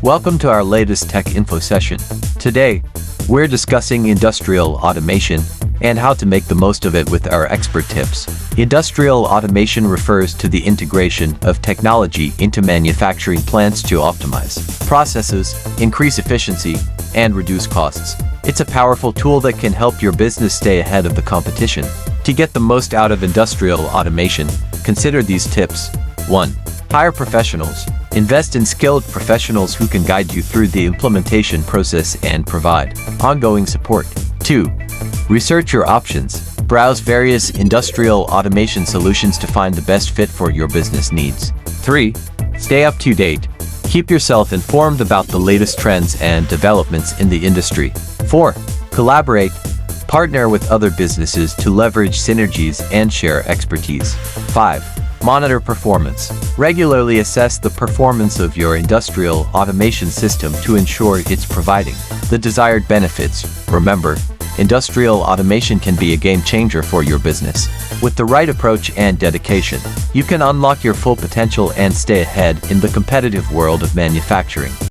Welcome to our latest tech info session. Today, we're discussing industrial automation and how to make the most of it with our expert tips. Industrial automation refers to the integration of technology into manufacturing plants to optimize processes, increase efficiency, and reduce costs. It's a powerful tool that can help your business stay ahead of the competition. To get the most out of industrial automation, consider these tips. 1. Hire professionals. Invest in skilled professionals who can guide you through the implementation process and provide ongoing support. 2. Research your options. Browse various industrial automation solutions to find the best fit for your business needs. 3. Stay up to date. Keep yourself informed about the latest trends and developments in the industry. 4. Collaborate. Partner with other businesses to leverage synergies and share expertise. 5. Monitor performance. Regularly assess the performance of your industrial automation system to ensure it's providing the desired benefits. Remember, industrial automation can be a game changer for your business. With the right approach and dedication, you can unlock your full potential and stay ahead in the competitive world of manufacturing.